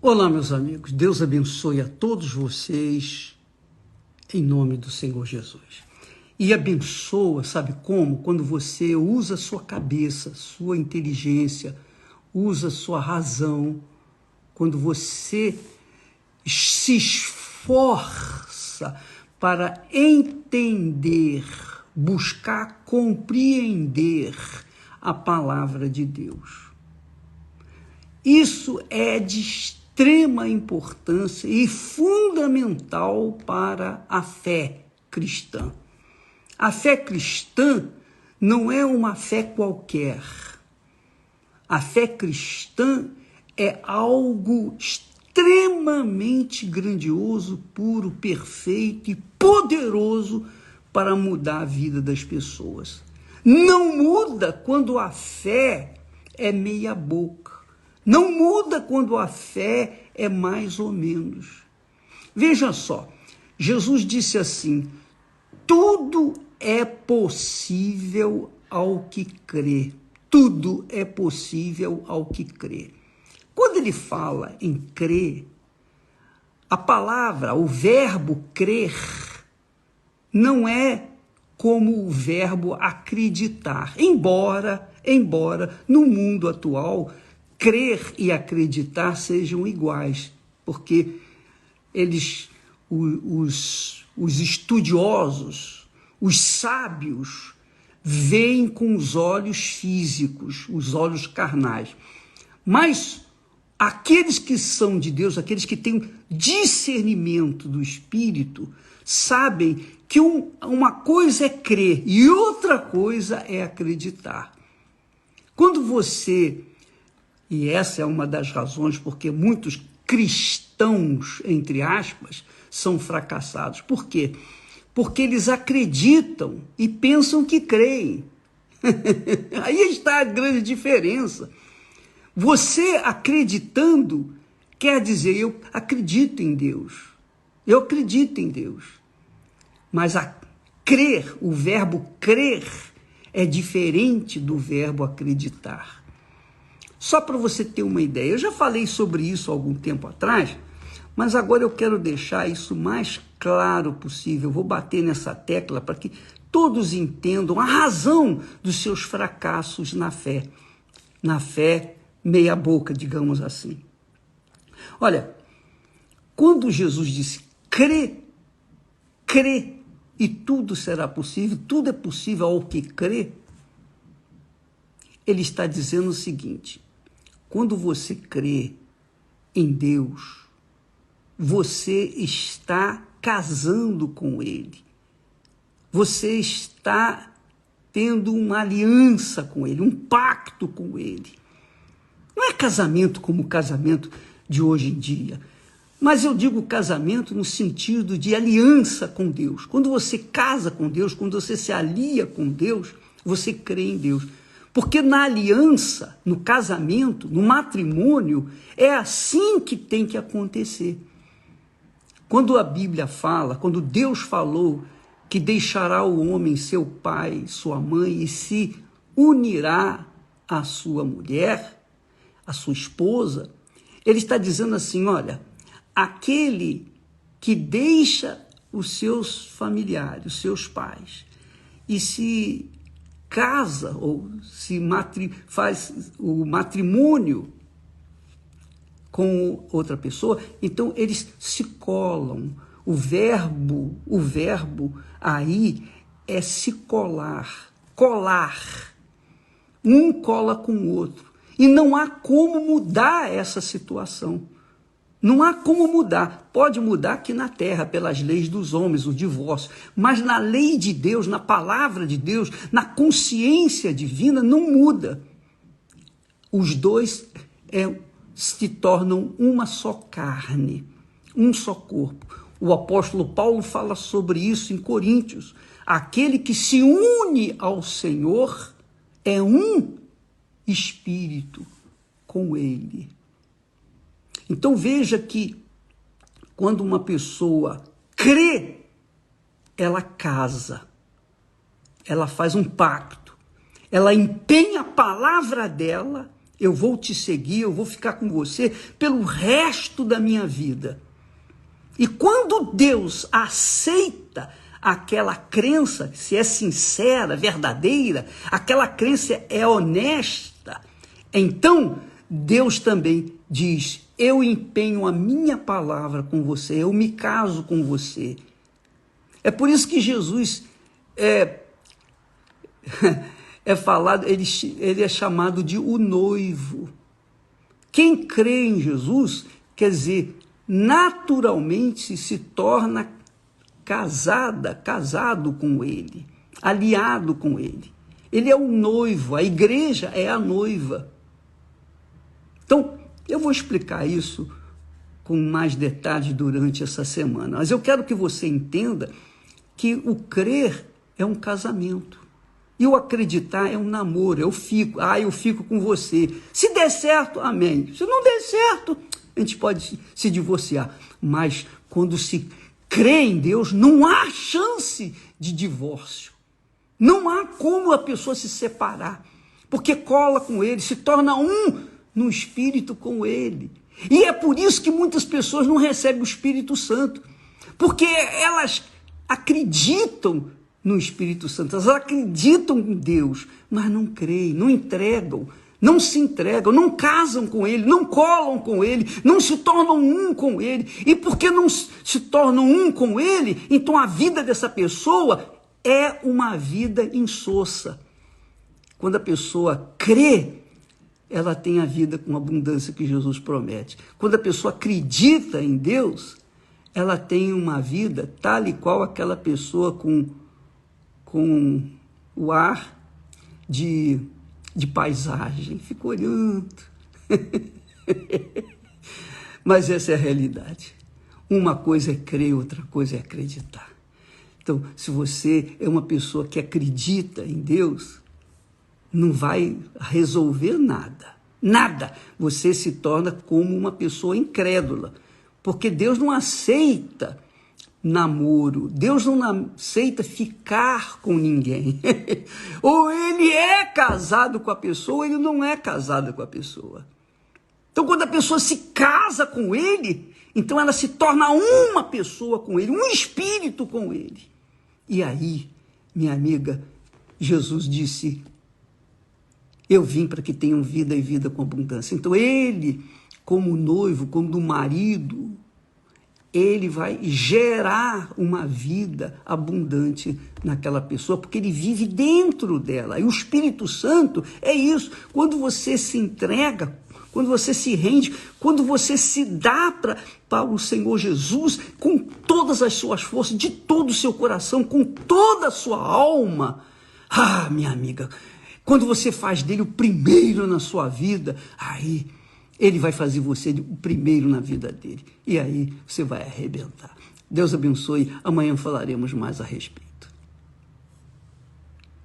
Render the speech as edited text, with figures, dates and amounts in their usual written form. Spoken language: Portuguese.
Olá, meus amigos. Deus abençoe a todos vocês em nome do Senhor Jesus. E abençoa, sabe como? Quando você usa sua cabeça, sua inteligência, usa sua razão, quando você se esforça para entender, buscar compreender a palavra de Deus. Isso é de extrema importância e fundamental para a fé cristã. A fé cristã não é uma fé qualquer. A fé cristã é algo extremamente grandioso, puro, perfeito e poderoso para mudar a vida das pessoas. Não muda quando a fé é meia boca. Não muda quando a fé é mais ou menos. Veja só, Jesus disse assim: tudo é possível ao que crê. Tudo é possível ao que crê. Quando ele fala em crer, a palavra, o verbo crer, não é como o verbo acreditar. Embora no mundo atual, crer e acreditar sejam iguais, porque os estudiosos, os sábios, veem com os olhos físicos, os olhos carnais. Mas aqueles que são de Deus, aqueles que têm discernimento do Espírito, sabem que uma coisa é crer e outra coisa é acreditar. Quando você... E essa é uma das razões porque muitos cristãos, entre aspas, são fracassados. Por quê? Porque eles acreditam e pensam que creem. Aí está a grande diferença. Você acreditando quer dizer, eu acredito em Deus. Eu acredito em Deus. Mas crer, o verbo crer, é diferente do verbo acreditar. Só para você ter uma ideia, eu já falei sobre isso há algum tempo atrás, mas agora eu quero deixar isso mais claro possível. Eu vou bater nessa tecla para que todos entendam a razão dos seus fracassos na fé meia boca, digamos assim. Olha, quando Jesus disse crê e tudo será possível, tudo é possível ao que crê, ele está dizendo o seguinte: quando você crê em Deus, você está casando com Ele. Você está tendo uma aliança com Ele, um pacto com Ele. Não é casamento como o casamento de hoje em dia, mas eu digo casamento no sentido de aliança com Deus. Quando você casa com Deus, quando você se alia com Deus, você crê em Deus. Porque na aliança, no casamento, no matrimônio, é assim que tem que acontecer. Quando a Bíblia fala, quando Deus falou que deixará o homem seu pai, sua mãe, e se unirá à sua mulher, à sua esposa, ele está dizendo assim, olha, aquele que deixa os seus familiares, os seus pais, e se casa ou se faz o matrimônio com outra pessoa, então eles se colam. O verbo aí é se colar. Um cola com o outro. E não há como mudar essa situação. Não há como mudar. Pode mudar aqui na terra, pelas leis dos homens, o divórcio. Mas na lei de Deus, na palavra de Deus, na consciência divina, não muda. Os dois se tornam uma só carne, um só corpo. O apóstolo Paulo fala sobre isso em Coríntios. Aquele que se une ao Senhor é um espírito com Ele. Então veja que quando uma pessoa crê, ela casa, ela faz um pacto, ela empenha a palavra dela Eu vou te seguir, eu vou ficar com você pelo resto da minha vida. E quando Deus aceita aquela crença, se é sincera, verdadeira, aquela crença é honesta, então Deus também diz: eu empenho a minha palavra com você, eu me caso com você. É por isso que Jesus é falado, ele é chamado de o noivo. Quem crê em Jesus, quer dizer, naturalmente se torna casado com ele, aliado com ele. Ele é o noivo, a igreja é a noiva. Então, eu vou explicar isso com mais detalhes durante essa semana, mas eu quero que você entenda que o crer é um casamento. E o acreditar é um namoro, eu fico com você. Se der certo, amém. Se não der certo, a gente pode se divorciar. Mas quando se crê em Deus, não há chance de divórcio. Não há como a pessoa se separar, porque cola com ele, se torna um no Espírito com ele. E é por isso que muitas pessoas não recebem o Espírito Santo, porque elas acreditam no Espírito Santo, elas acreditam em Deus, mas não creem, não entregam, não se entregam, não casam com ele, não colam com ele, não se tornam um com ele. E porque não se tornam um com ele, então a vida dessa pessoa é uma vida insossa. Quando a pessoa crê, ela tem a vida com abundância que Jesus promete. Quando a pessoa acredita em Deus, ela tem uma vida tal e qual aquela pessoa com o ar de paisagem, fica olhando. Mas essa é a realidade. Uma coisa é crer, outra coisa é acreditar. Então, se você é uma pessoa que acredita em Deus, não vai resolver nada. Nada. Você se torna como uma pessoa incrédula. Porque Deus não aceita namoro. Deus não aceita ficar com ninguém. Ou ele é casado com a pessoa, ou ele não é casado com a pessoa. Então, quando a pessoa se casa com ele, então ela se torna uma pessoa com ele, um espírito com ele. E aí, minha amiga, Jesus disse: eu vim para que tenham vida e vida com abundância. Então ele, como noivo, como marido, ele vai gerar uma vida abundante naquela pessoa, porque ele vive dentro dela. E o Espírito Santo é isso. Quando você se entrega, quando você se rende, quando você se dá para o Senhor Jesus com todas as suas forças, de todo o seu coração, com toda a sua alma. Ah, minha amiga, quando você faz dele o primeiro na sua vida, aí ele vai fazer você o primeiro na vida dele. E aí você vai arrebentar. Deus abençoe. Amanhã falaremos mais a respeito.